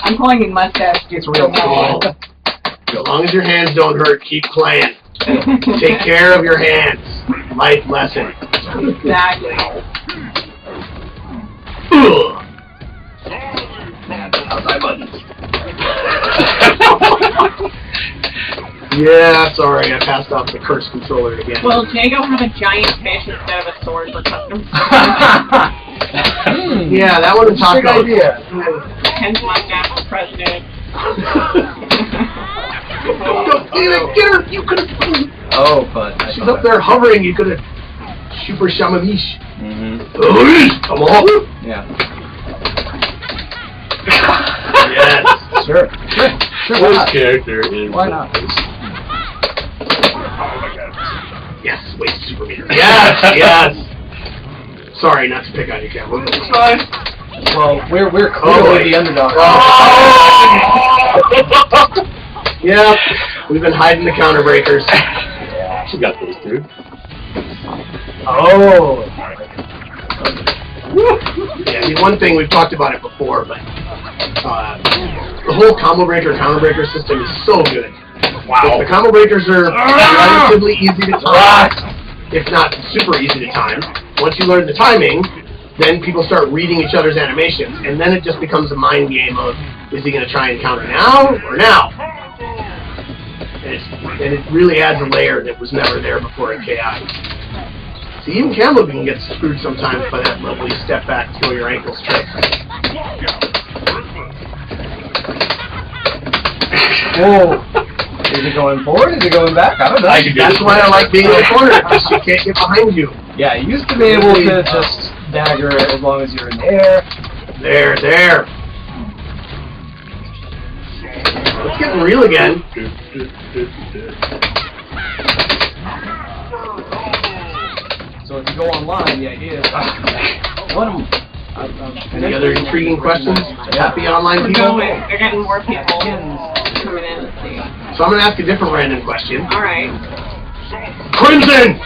I'm calling him mustache. It's real cool. As long as your hands don't hurt, keep playing. Take care of your hands. Life lesson. Exactly. Outside buttons. Yeah, sorry, I passed off the curse controller again. Will Jago have a giant fish instead of a sword for custom? Yeah, that was a good idea. Ken's mustache for president. Get her! You could have. Oh, but She's up there hovering. You could have. Super Shamamish. Come on. Yeah. Yes. Sure. This character is. Why not? Yes, wait, super meter. Yes, yes. Sorry, not to pick on you, Cam. It's fine. Well, we're clearly the underdog. Oh. Yep, we've been hiding the counter breakers. Yeah, she got those, dude. Oh. Yeah, I mean, one thing, we've talked about it before, but the whole combo breaker, counter breaker system is so good. Wow. The combo breakers are relatively easy to time, if not super easy to time. Once you learn the timing, then people start reading each other's animations, and then it just becomes a mind game of, is he going to try and counter now or now? And it really adds a layer that was never there before in KI. See, even Campbell can get screwed sometimes by that lovely step back, throw your ankles trick. Whoa. Is it going forward? Is it going back? I don't know. That's why I like being in the corner, because she can't get behind you. Yeah, you used to be able to just dagger as long as you're in the air. There. It's getting real again. So if you go online, the idea is... Any other intriguing questions? Happy online We're people? going. They're getting more people coming in. Let's see. So I'm going to ask a different random question. All right. Crimson!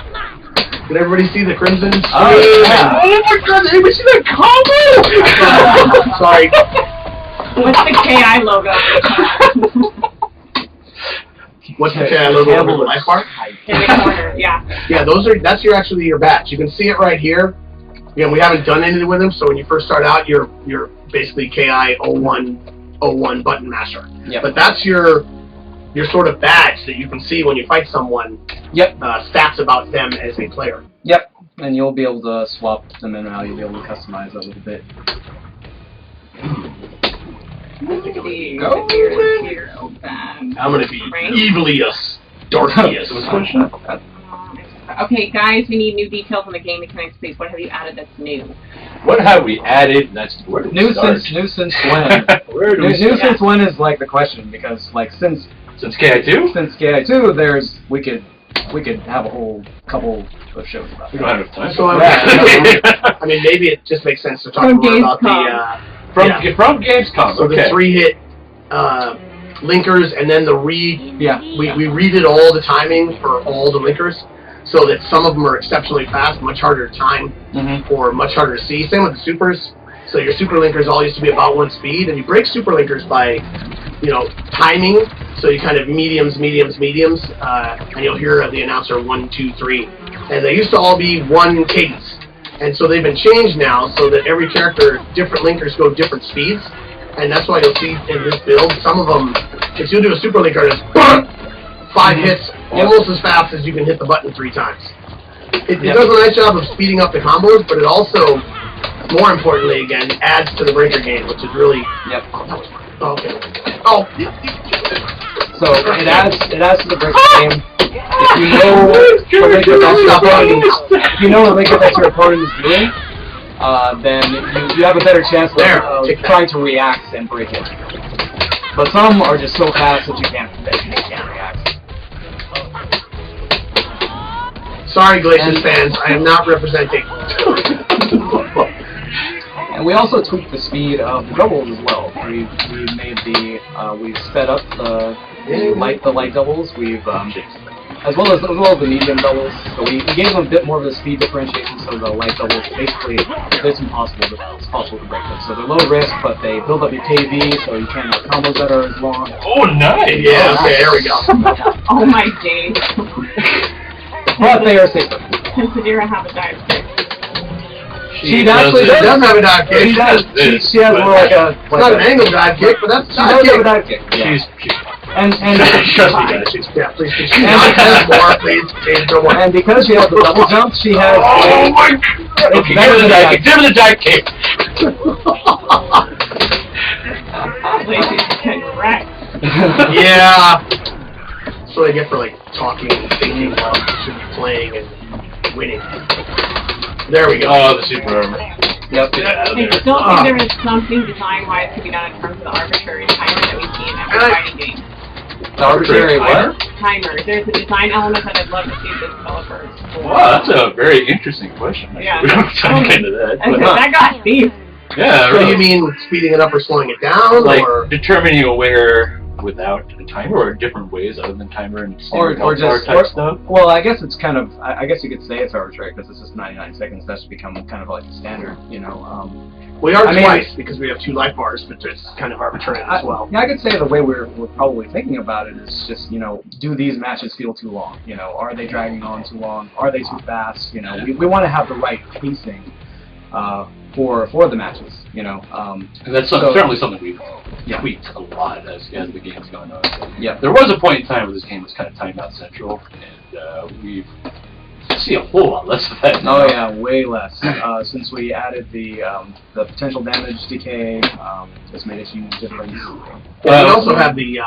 Did everybody see the Crimson? Yeah. Oh my god, did anybody see that combo? Sorry. What's the KI logo? What's the KI logo over the life bar? In the corner, yeah. Yeah, that's actually your batch. You can see it right here. Yeah, we haven't done anything with them, so when you first start out, you're basically KI 01 button masher. Yep. But that's your sort of badge that you can see when you fight someone. Yep. Stats about them as a player. Yep. And you'll be able to swap them in and out. You'll be able to customize a little bit. I'm gonna be evilly-us, darkiest. Okay, guys, we need new details on the game mechanics, please. What have you added that's new? What have we added? That's where do we New start? since when? Where do we New start? since when is like the question, because like since KI2? Since KI2, we could have a whole couple of shows about We that. don't have time. So I mean, maybe it just makes sense to talk From more about Gamescom. From Gamescom. So Okay. the 3-hit linkers, and then we redid all the timing for all the linkers, so that some of them are exceptionally fast, much harder to time, or much harder to see. Same with the supers. So your super linkers all used to be about 1 speed, and you break super linkers by, timing. So you kind of mediums, and you'll hear the announcer 1, 2, 3, and they used to all be 1 cadence. And so they've been changed now so that every character, different linkers go different speeds. And that's why you'll see in this build, some of them, if you do a super linker, it's 5 hits almost as fast as you can hit the button 3 times. It does a nice job of speeding up the combos, but it also, more importantly, again, adds to the breaker game, which is really... Yep. Okay. Oh. So it adds to the breaker game. If you know the linker that your opponent is doing, then you have a better chance of trying to react and break it. But some are just so fast that you can't react. Sorry, Glacius fans, I am not representing. And we also tweaked the speed of the doubles as well. We've sped up the light doubles. We've as well as the medium doubles. So we gave them a bit more of a speed differentiation. So the light doubles, basically, it's impossible to break them. So they're low risk, but they build up your KV, so you can't have combos that are as long. Oh, nice! Yeah, okay, there we go. Oh my days. But they are safer. Does Sadira have a dive kick? She actually does have a dive kick. She does. She has more like a. It's not an angle dive kick, but that's She does have a dive kick. Yeah. She's And trust me, guys. yeah, please. More, please. Go on. And because she has the double jump, she has. Oh my god! Okay, give her the dive kick. Give her the dive kick. Lacey's correct. Yeah. That's what I get for like talking and thinking while I should be playing and winning. There we go. Oh, the super armor. Yep. I still think there is something design-wise to be done in terms of the arbitrary timer that we see in every fighting game. The arbitrary what? Timer. There's a design element that I'd love to see the developers. Wow, that's a very interesting question. Yeah. We don't time into that. But, That got deep. yeah, So really. you mean speeding it up or slowing it down, Like or determining a winner without a timer, or different ways other than timer and Or just type stuff? Well, I guess it's kind of. I guess you could say it's arbitrary because it's just 99 seconds. That's become kind of like the standard, you know. we are I mean- twice because we have 2 life bars, but it's kind of arbitrary as well. Yeah, I could say the way we're probably thinking about it is just, you know, do these matches feel too long? You know, are they dragging on too long? Are they too fast? You know, we want to have the right pacing for the matches. You know. And that's certainly something we've tweaked a lot as the game's gone on. Yeah. There was a point in time where this game was kind of timeout central, and we've see a whole lot less of that now. Oh yeah, way less. Since we added the potential damage decay, it's made a huge difference. We also have the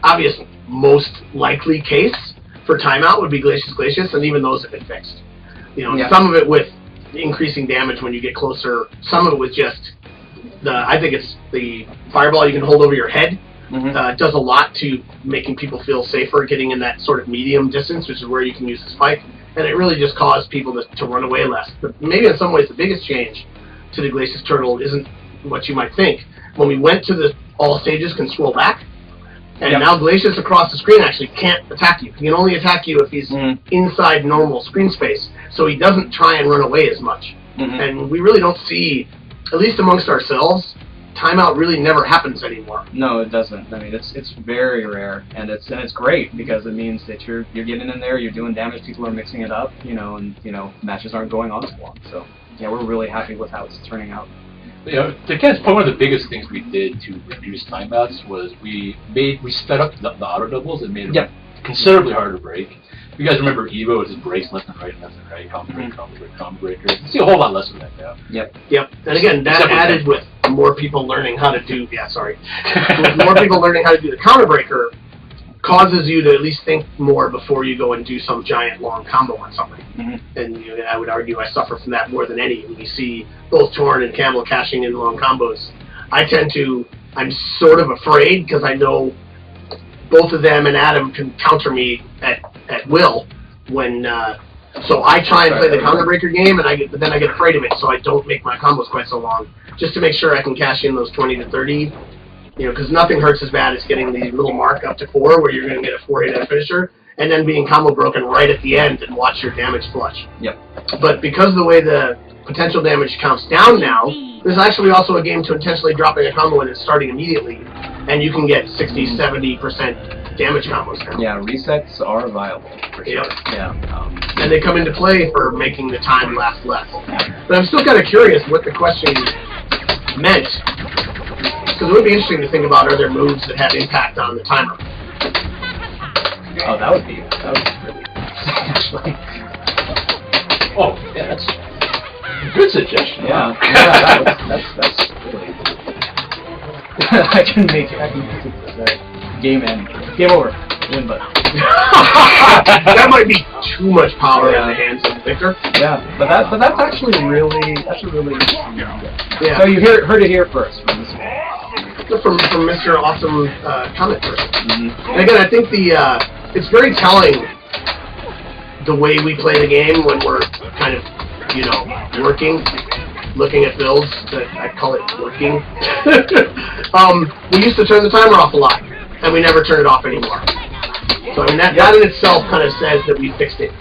obvious most likely case for timeout would be Glacius, and even those have been fixed. You know, some of it with increasing damage when you get closer. Some of it with just I think it's the fireball you can hold over your head. It does a lot to making people feel safer getting in that sort of medium distance, which is where you can use the spike. And it really just caused people to run away less. But maybe in some ways the biggest change to the Glacius Turtle isn't what you might think. When we went to the all stages can scroll back, and now Glacius across the screen actually can't attack you. He can only attack you if he's inside normal screen space, so he doesn't try and run away as much. And we really don't see, at least amongst ourselves, timeout really never happens anymore. No, it doesn't. I mean, it's very rare, and it's great because it means that you're getting in there, you're doing damage, people are mixing it up, you know, and you know matches aren't going on too long. So yeah, we're really happy with how it's turning out. You know, to Ken's point, one of the biggest things we did to reduce timeouts was we sped up the auto doubles and made it considerably harder to break. You guys remember Evo? It just breaks left and right, combo breaker. You see a whole lot less of that now. Yep. And again, that added with more people learning how to do. With more people learning how to do the counter breaker, causes you to at least think more before you go and do some giant long combo on something. And you know, I would argue I suffer from that more than any. When you see both Torn and Campbell cashing in long combos, I'm sort of afraid because I know both of them and Adam can counter me at will when. So I try and play the counter breaker game, but then I get afraid of it, so I don't make my combos quite so long, just to make sure I can cash in those 20 to 30. You know, because nothing hurts as bad as getting the little mark up to 4 where you're going to get a 4-8 finisher, and then being combo broken right at the end and watch your damage flush. But because of the way the potential damage counts down now, there's actually also a game to intentionally dropping a combo and starting immediately, and you can get 60-70% damage combos now. Yeah, resets are viable for sure. And they come into play for making the time last less. But I'm still kind of curious what the question meant. Because it would be interesting to think about, are there moves that have impact on the timer? Oh, that would be really actually. Oh, yeah, that's a good suggestion. That's really I can make it game end. Game over. Win button. That might be too much power in the hands of Victor. Yeah, but that's actually really interesting. Yeah. So you heard it here first from this one. From Mr. Awesome comment person. And again, I think it's very telling the way we play the game when we're kind of, you know, looking at builds. I call it working. We used to turn the timer off a lot, and we never turn it off anymore. So I mean, that in itself kind of says that we fixed it.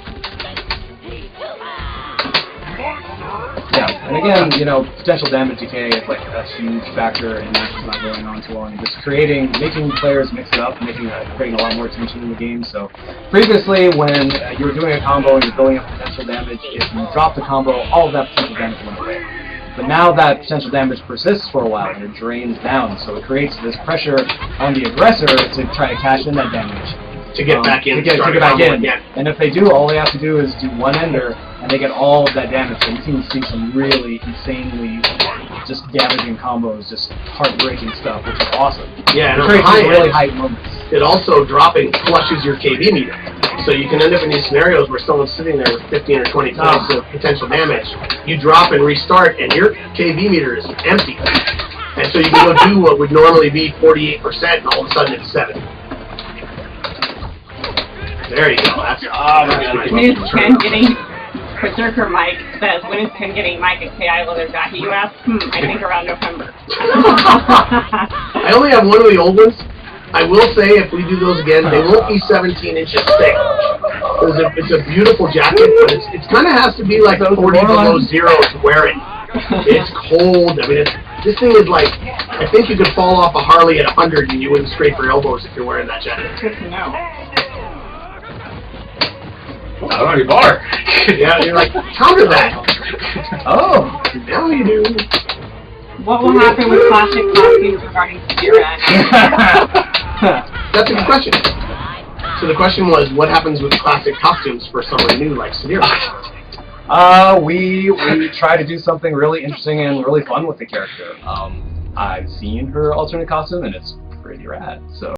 Yeah, and again, you know, potential damage decay is like a huge factor in matches not going on too long. Just making players mix it up, creating a lot more tension in the game. So previously, when you were doing a combo and you're building up potential damage, if you drop the combo, all of that potential damage went away. But now that potential damage persists for a while and it drains down, so it creates this pressure on the aggressor to try to cash in that damage. To get back in, to get back in. Again. And if they do, all they have to do is do one ender, and they get all of that damage. So you can see some really insanely just damaging combos, just heartbreaking stuff, which is awesome. Yeah, and it creates some really high moments. It also dropping flushes your KB meter. So you can end up in these scenarios where someone's sitting there with 15 or 20 points of potential damage. You drop and restart, and your KB meter is empty. And so you can go do what would normally be 48%, and all of a sudden it's 70. There you go. That's When is Ken getting Berserker Mike says, when is Ken getting Mike at KI Leather Jockey? You ask? I think around November. I only have one of the old ones. I will say, if we do those again, they won't be 17 inches thick. It's a beautiful jacket, but it kind of has to be like 40 below zero to wear it. It's cold. I mean, this thing is like, I think you could fall off a Harley at 100 and you wouldn't scrape your elbows if you're wearing that jacket. Good to know. I don't know your bar. Yeah, you're like, counter that. Oh, now you do. What will happen with classic costumes regarding Sadira? That's a good question. So the question was, what happens with classic costumes for someone new like Sadira? We try to do something really interesting and really fun with the character. I've seen her alternate costume, and it's pretty rad. So.